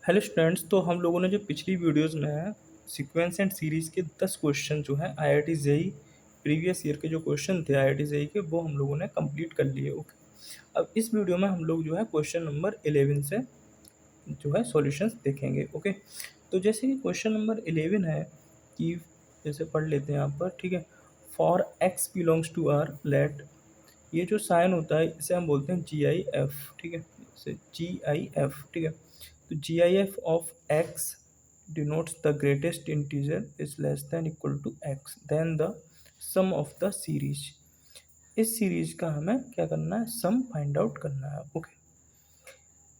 Hello students, तो हम लोगों ने जो पिछली वीडियोस में सीक्वेंस एंड सीरीज के 10 क्वेश्चन जो है आईआईटी जेई प्रीवियस ईयर के जो क्वेश्चन थे आईआईटी जेई के, वो हम लोगों ने कंप्लीट कर लिए। ओके, अब इस वीडियो में हम लोग जो है क्वेश्चन नंबर 11 से जो है सॉल्यूशंस देखेंगे। ओके, तो जैसे कि क्वेश्चन नंबर 11 है कि जैसे पढ़ लेते हैं यहाँ पर। ठीक है, for X belongs to R let, ये जो साइन होता है इसे हम बोलते हैं जी आई एफ। ठीक है, इसे जी आई एफ। ठीक है, तो G I F of x denotes the greatest integer is less than equal to x then the sum of the series. इस सीरीज का हमें क्या करना है, सम फाइंड आउट करना है। ओके,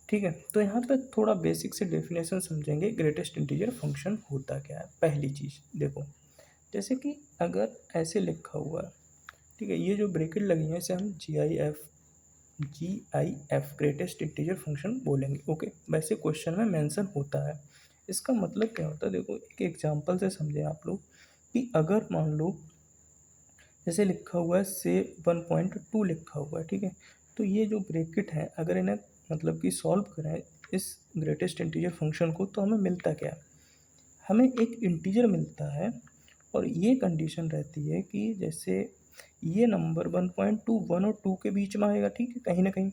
ठीक है, तो यहाँ पे थोड़ा बेसिक से डेफिनेशन समझेंगे। ग्रेटेस्ट इंटीजर फंक्शन होता क्या है। पहली चीज़ देखो, जैसे कि अगर ऐसे लिखा हुआ है, ठीक है, ये जो ब्रैकेट लगी है इसे हम G I F greatest integer function बोलेंगे। ओके, वैसे क्वेश्चन में मेंशन होता है। इसका मतलब क्या होता है, देखो एक एग्जांपल से समझें आप लोग कि अगर मान लो जैसे लिखा हुआ है से 1.2 लिखा हुआ है। ठीक है, तो ये जो ब्रैकेट है अगर इन्हें मतलब कि सॉल्व करें इस ग्रेटेस्ट इंटीजर फंक्शन को, तो हमें मिलता क्या है, हमें एक इंटीजर मिलता है। और ये कंडीशन रहती है कि जैसे ये नंबर 1.2 1 और 2 के बीच में आएगा, ठीक है, कहीं ना कहीं,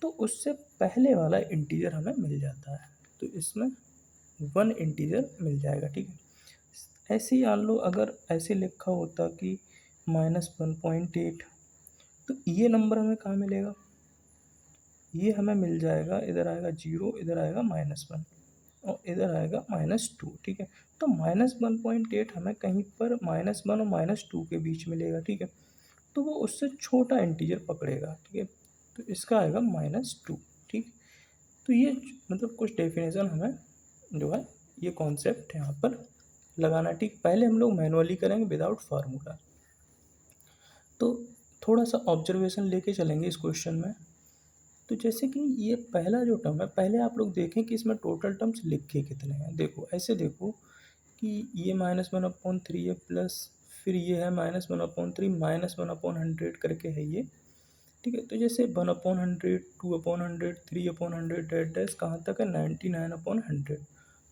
तो उससे पहले वाला इंटीजर हमें मिल जाता है। तो इसमें 1 इंटीजर मिल जाएगा। ठीक है, ऐसे ही मान लो अगर ऐसे लिखा होता कि -1.8, तो ये नंबर हमें कहाँ मिलेगा, ये हमें मिल जाएगा, इधर आएगा 0, इधर आएगा -1 और इधर आएगा -2। ठीक है, तो -1.8 हमें कहीं पर -1 और -2 के बीच मिलेगा। ठीक है, तो वो उससे छोटा इंटीजर पकड़ेगा। ठीक है, तो इसका आएगा -2। ठीक, तो ये मतलब कुछ डेफिनेशन हमें जो है ये कॉन्सेप्ट यहाँ पर लगाना। ठीक, पहले हम लोग मैनुअली करेंगे विदाउट फार्मूला। तो थोड़ा सा ऑब्जर्वेशन लेके चलेंगे इस क्वेश्चन में। तो जैसे कि ये पहला जो टर्म है, पहले आप लोग देखें कि इसमें टोटल टर्म्स लिखे कितने हैं। देखो ऐसे देखो कि ये -1/3 है, प्लस फिर ये है -1/3 -1/100 करके है ये। ठीक है, तो जैसे 1/100, 2/100, 3/100 डैट डैश कहाँ तक है, 99/100।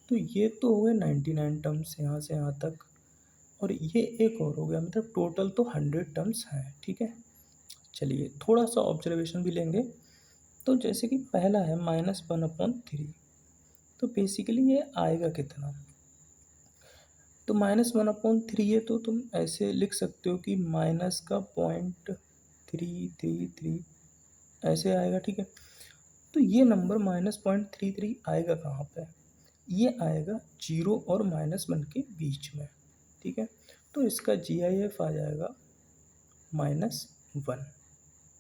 तो ये तो हो गए 99 टर्म्स यहाँ से यहाँ तक, और ये एक और हो गया, मतलब टोटल तो 100 टर्म्स हैं। ठीक है, चलिए थोड़ा सा ऑब्जर्वेशन भी लेंगे। तो जैसे कि पहला है -1/3, तो बेसिकली ये आएगा कितना, तो -1/3 है, तो तुम ऐसे लिख सकते हो कि माइनस का 0.333 ऐसे आएगा। ठीक है, तो ये नंबर -0.33 आएगा कहाँ पे, ये आएगा 0 और -1 के बीच में। ठीक है, तो इसका जी आई एफ आ जाएगा -1।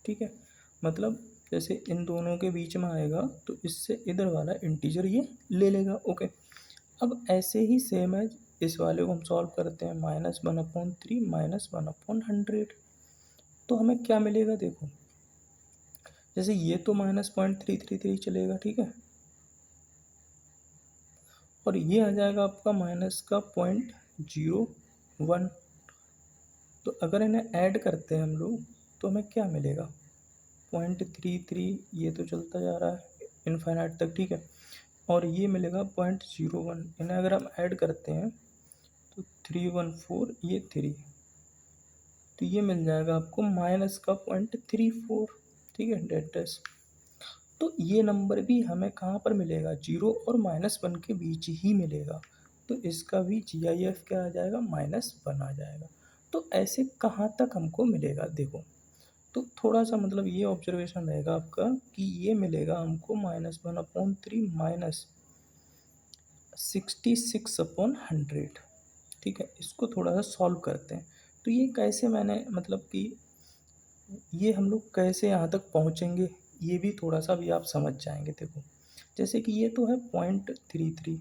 ठीक है, मतलब जैसे इन दोनों के बीच में आएगा तो इससे इधर वाला इंटीजर ये ले लेगा। ओके, अब ऐसे ही सेम है, इस वाले को हम सॉल्व करते हैं, -1/3 -1/100। तो हमें क्या मिलेगा, देखो जैसे ये तो -0.333 चलेगा। ठीक है, और ये आ जाएगा आपका माइनस का 0.01। तो अगर इन्हें ऐड करते हैं हम लोग तो हमें क्या मिलेगा, 0.33, ये तो चलता जा रहा है इनफाइनाइट तक। ठीक है, और ये मिलेगा 0.01, इन्हें अगर हम ऐड करते हैं तो 314, ये 3, तो ये मिल जाएगा आपको माइनस का 0.34। ठीक है, डेट डैश, तो ये नंबर भी हमें कहाँ पर मिलेगा, 0 और -1 के बीच ही मिलेगा। तो इसका भी जी आई एफ क्या आ जाएगा, -1 आ जाएगा। तो ऐसे कहाँ तक हमको मिलेगा, देखो तो थोड़ा सा मतलब ये ऑब्जर्वेशन रहेगा आपका कि ये मिलेगा हमको -1/3 -66/100। ठीक है, इसको थोड़ा सा सॉल्व करते हैं। तो ये कैसे मैंने मतलब कि ये हम लोग कैसे यहाँ तक पहुँचेंगे, ये भी थोड़ा सा भी आप समझ जाएंगे। देखो जैसे कि ये तो है 0.33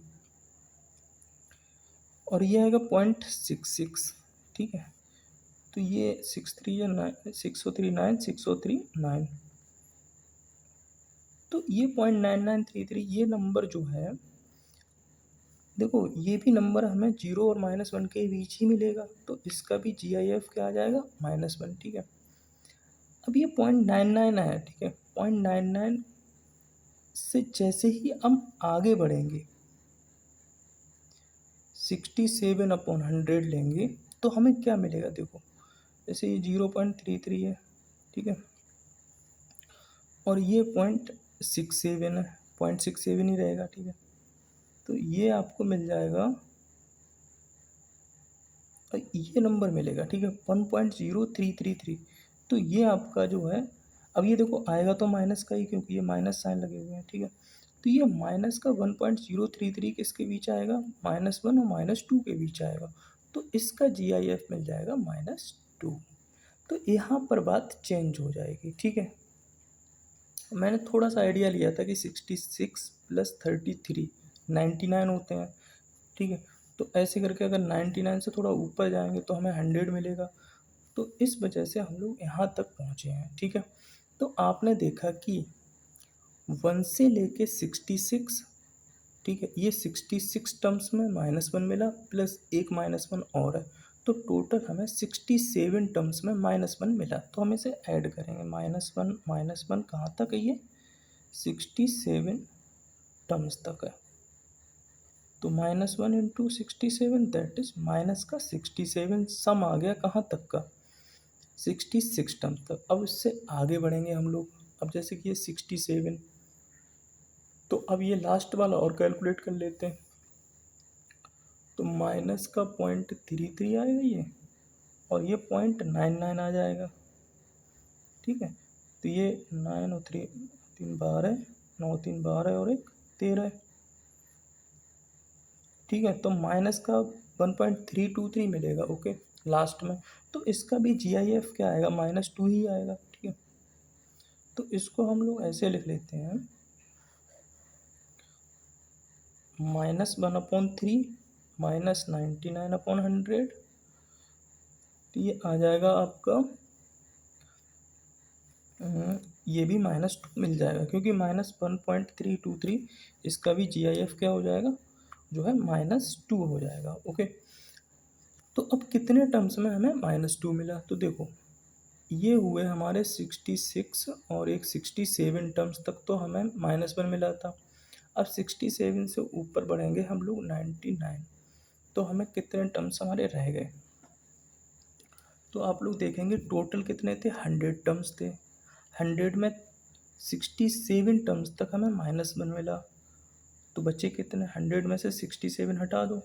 और ये आएगा 0.66। ठीक है, तो ये 6 3 9, 603 9, 603 9, तो ये 0.9933 ये नंबर जो है, देखो ये भी नंबर हमें 0 और -1 के बीच ही मिलेगा। तो इसका भी जी आई एफ क्या आ जाएगा, -1। ठीक है, अब ये 0.99 है। ठीक है, 0.99 इससे जैसे ही हम आगे बढ़ेंगे 67/100 लेंगे तो हमें क्या मिलेगा देखो, जैसे ये 0.33 है, ठीक है, और ये 0.67 है, 0.67 ही रहेगा, ठीक है। तो ये आपको मिल जाएगा और ये नंबर मिलेगा, ठीक है, 1.0333। तो ये आपका जो है, अब ये देखो आएगा तो माइनस का ही, क्योंकि ये माइनस साइन लगे हुए हैं, ठीक है। तो ये माइनस का 1.033 किसके बीच आएगा, -1 और -2 के बीच आएगा। तो इसका GIF मिल जाएगा -2। तो यहाँ पर बात चेंज हो जाएगी, ठीक है। मैंने थोड़ा सा आइडिया लिया था कि 66 + 33 99 होते हैं, ठीक है। तो ऐसे करके अगर 99 से थोड़ा ऊपर जाएंगे तो हमें 100 मिलेगा। तो इस वजह से हम लोग यहाँ तक पहुँचे हैं, ठीक है। तो आपने देखा कि 1 से लेके 66, ठीक है, ये 66 टर्म्स में -1 मिला, प्लस एक -1 और है, तो टोटल हमें 67 टर्म्स में -1 मिला। तो हम इसे ऐड करेंगे, -1 कहाँ तक है, ये 67 टर्म्स तक है। तो -1 इंटू 67 दैट इज माइनस का 67, सम आ गया कहाँ तक का, 66 टर्म्स तक। अब इससे आगे बढ़ेंगे हम लोग, अब जैसे कि ये 67, तो अब ये लास्ट वाला और कैलकुलेट कर लेते हैं। तो माइनस का 0.33 आएगा ये, और ये 0.99 आ जाएगा, ठीक है। तो ये 9 और 3 3 12, 9 3 12 और 1 13, ठीक है। तो माइनस का 1.323 मिलेगा, ओके, लास्ट में। तो इसका भी GIF क्या आएगा, -2 ही आएगा, ठीक है। तो इसको हम लोग ऐसे लिख लेते हैं, -1/3 -99/100। तो ये आ जाएगा आपका, ये भी -2 मिल जाएगा, क्योंकि -1.323, इसका भी GIF क्या हो जाएगा, जो है -2 हो जाएगा, ओके। तो अब कितने टर्म्स में हमें -2 मिला, तो देखो ये हुए हमारे 66 और एक 67 टर्म्स तक तो हमें -1 मिला था। अब 67 से ऊपर बढ़ेंगे हम लोग 99, तो हमें कितने टर्म्स हमारे रह गए, तो आप लोग देखेंगे टोटल कितने थे, 100 टर्म्स थे। 100 में 67 टर्म्स तक हमें -1 मिला, तो बच्चे कितने, 100 में से 67 हटा दो,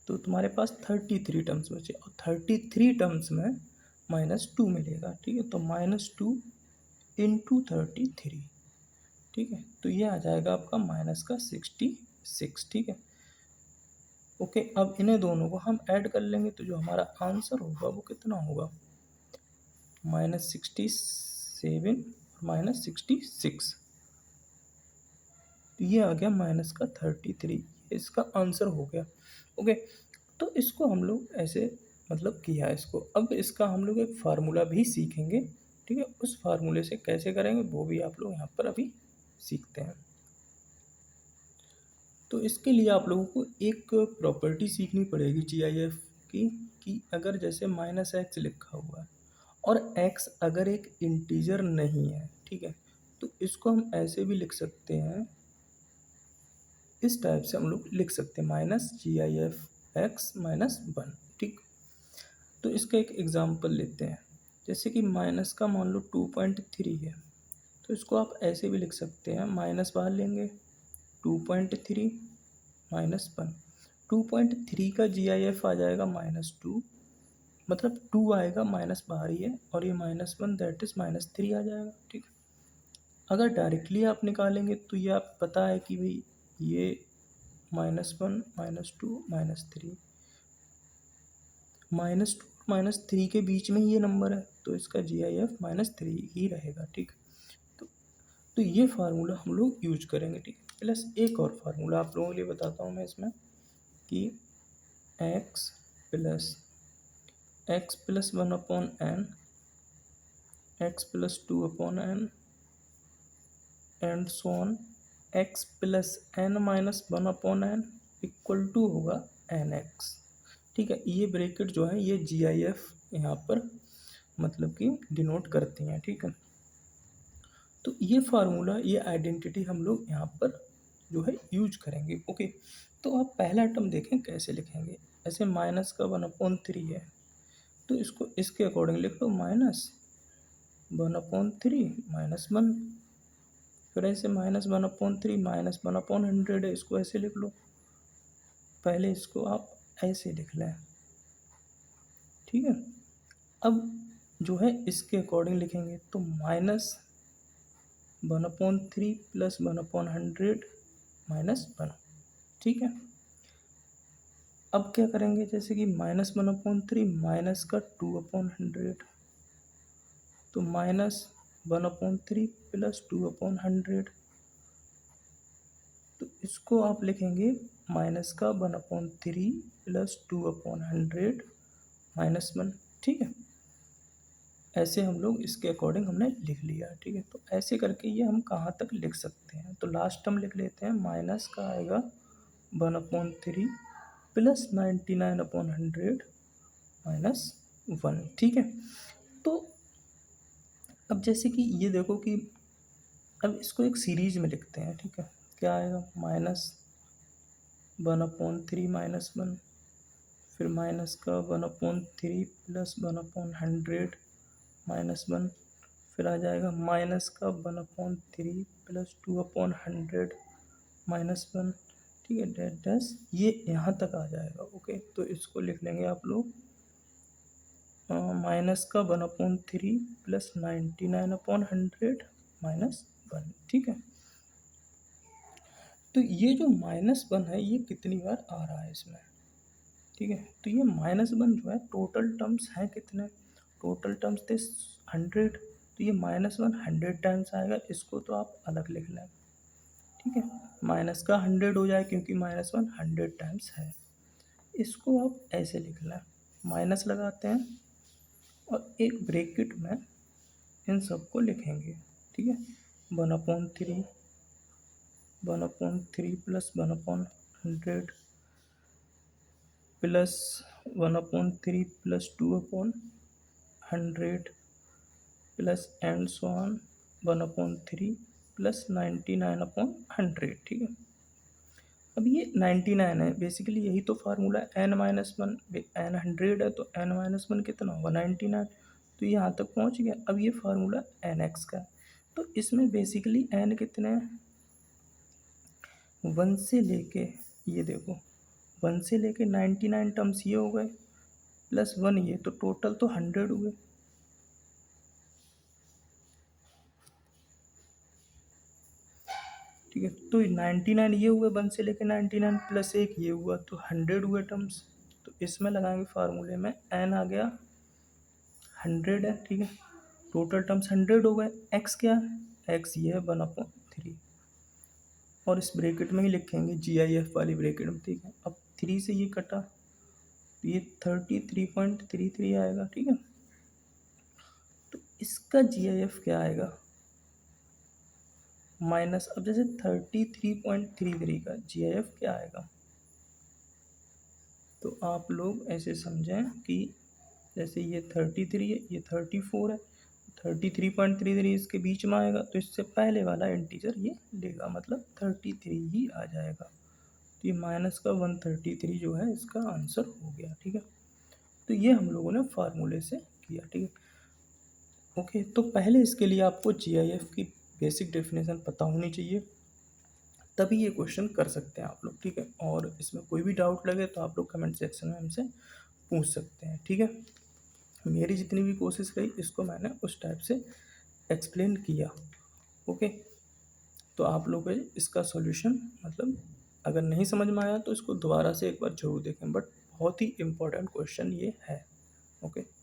तो तुम्हारे पास 33 टर्म्स बचे, और 33 टर्म्स में -2 मिलेगा, ठीक है। तो -2 इंटू 33, ठीक है। तो ये आ जाएगा आपका माइनस का 66, ठीक है, ओके। अब इन्हें दोनों को हम ऐड कर लेंगे, तो जो हमारा आंसर होगा वो कितना होगा, -67 -66, तो ये आ गया माइनस का 33, इसका आंसर हो गया, ओके। तो इसको हम लोग ऐसे मतलब किया इसको। अब इसका हम लोग एक फार्मूला भी सीखेंगे, ठीक है। उस फार्मूले से कैसे करेंगे वो भी आप लोग यहाँ पर अभी सीखते हैं। तो इसके लिए आप लोगों को एक प्रॉपर्टी सीखनी पड़ेगी GIF की, कि अगर जैसे -x लिखा हुआ है और x अगर एक इंटीजर नहीं है, ठीक है, तो इसको हम ऐसे भी लिख सकते हैं, इस टाइप से हम लोग लिख सकते हैं, -GIF x -1, ठीक। तो इसका एक एग्जांपल लेते हैं, जैसे कि माइनस का मान लो 2.3 है, तो इसको आप ऐसे भी लिख सकते हैं, माइनस बाहर लेंगे 2.3 -1, 2.3 का GIF आ जाएगा -2, मतलब 2 आएगा, माइनस बाहर ही है, और ये -1 दैट इज -3 आ जाएगा, ठीक। अगर डायरेक्टली आप निकालेंगे तो ये आप पता है कि भाई ये -1 -2 -3, -2 -3 के बीच में ही ये नंबर है, तो इसका GIF -3 ही रहेगा, ठीक। तो तो ये फार्मूला हम लोग यूज करेंगे, ठीक। प्लस एक और फार्मूला आप लोगों के लिए बताता हूँ मैं इसमें, कि x प्लस 1/n, x+2/n एंड सो ऑन, x प्लस n-1/n इक्वल टू होगा nx, ठीक है। ये ब्रैकेट जो है ये GIF यहाँ पर मतलब कि डिनोट करती हैं, ठीक है। तो ये फार्मूला, ये आइडेंटिटी हम लोग यहाँ पर जो है यूज करेंगे। ओके, तो आप पहला टर्म देखें कैसे लिखेंगे। ऐसे माइनस का 1/3 है, तो इसको इसके अकॉर्डिंग लिख लो, -1/3 -1। फिर ऐसे -1/3 -1/100 है, इसको ऐसे लिख लो। पहले इसको आप ऐसे लिख लें, ठीक है। अब जो है इसके अकॉर्डिंग लिखेंगे, तो -1/3 + 1/100 -1, ठीक है। अब क्या करेंगे, जैसे कि -1/3 माइनस का 2/100, तो -1/3 + 2/100, तो इसको आप लिखेंगे माइनस का 1/3 + 2/100 -1, ठीक है। ऐसे हम लोग इसके अकॉर्डिंग हमने लिख लिया, ठीक है। तो ऐसे करके ये हम कहाँ तक लिख सकते हैं, तो लास्ट हम लिख लेते हैं, माइनस का आएगा 1/3 + 99/100 -1, ठीक है। तो अब जैसे कि ये देखो कि अब इसको एक सीरीज में लिखते हैं, ठीक है। क्या आएगा, -1/3 -1, फिर माइनस का 1/3 + 1/100 -1, फिर आ जाएगा माइनस का 1/3 + 2/100 -1, ठीक है। डेट डैश ये यहाँ तक आ जाएगा। ओके, तो इसको लिख लेंगे आप लोग, माइनस का 1/3 + 99/100 -1, ठीक है। तो ये जो -1 है, ये कितनी बार आ रहा है इसमें, ठीक है। तो ये -1 जो है, टोटल टर्म्स हैं कितने, टोटल टर्म्स थे 100, तो ये -1 100 टाइम्स आएगा, इसको तो आप अलग लिख लें, ठीक है। माइनस का 100 हो जाए, क्योंकि -1 100 टाइम्स है। इसको आप ऐसे लिख लें, माइनस लगाते हैं और एक ब्रैकेट में इन सबको लिखेंगे, ठीक है। 1/3 1/3 + 1/100 प्लस 1/3 + 2/100 प्लस एंड सो ऑन 1/3 + 99/100, ठीक है। अब ये 99 है, बेसिकली यही तो फार्मूला है, n-1, n 100 है, तो n-1 कितना होगा, 99, तो ये यहाँ तक पहुँच गया। अब ये फार्मूला nx का है, तो इसमें बेसिकली n कितने हैं, 1 से लेके, ये देखो 1 से लेके 99 टर्म्स ये हो गए, प्लस 1 ये, तो टोटल तो 100 हुए, ठीक है। तो 99 ये हुए, 1 से लेके 99 प्लस 1 ये हुआ, तो 100 हुए टर्म्स। तो इसमें लगाएंगे फार्मूले में, n आ गया 100 है, ठीक है। टोटल टर्म्स 100 हो गए। x क्या है, x ये है 1/3, और इस ब्रैकेट में ही लिखेंगे, GIF वाली ब्रैकेट में, ठीक है। अब 3 से ये कटा, तो ये 33.33 आएगा, ठीक है। तो इसका GIF क्या आएगा, माइनस, अब जैसे 33.33 का GIF क्या आएगा, तो आप लोग ऐसे समझें कि जैसे ये 33 है, ये 34 है, 33.33 इसके बीच में आएगा, तो इससे पहले वाला इंटीजर ये लेगा, मतलब 33 ही आ जाएगा। तो ये माइनस का 133 जो है इसका आंसर हो गया, ठीक है। तो ये हम लोगों ने फार्मूले से किया, ठीक है। ओके, तो पहले इसके लिए आपको GIF की बेसिक डेफिनेशन पता होनी चाहिए, तभी ये क्वेश्चन कर सकते हैं आप लोग, ठीक है। और इसमें कोई भी डाउट लगे तो आप लोग कमेंट सेक्शन में हमसे पूछ सकते हैं, ठीक है। मेरी जितनी भी कोशिश रही, इसको मैंने उस टाइप से एक्सप्लेन किया। ओके, तो आप लोग इसका सॉल्यूशन, मतलब अगर नहीं समझ में आया तो इसको दोबारा से एक बार जरूर देखें, बट बहुत ही इम्पोर्टेंट क्वेश्चन ये है। ओके।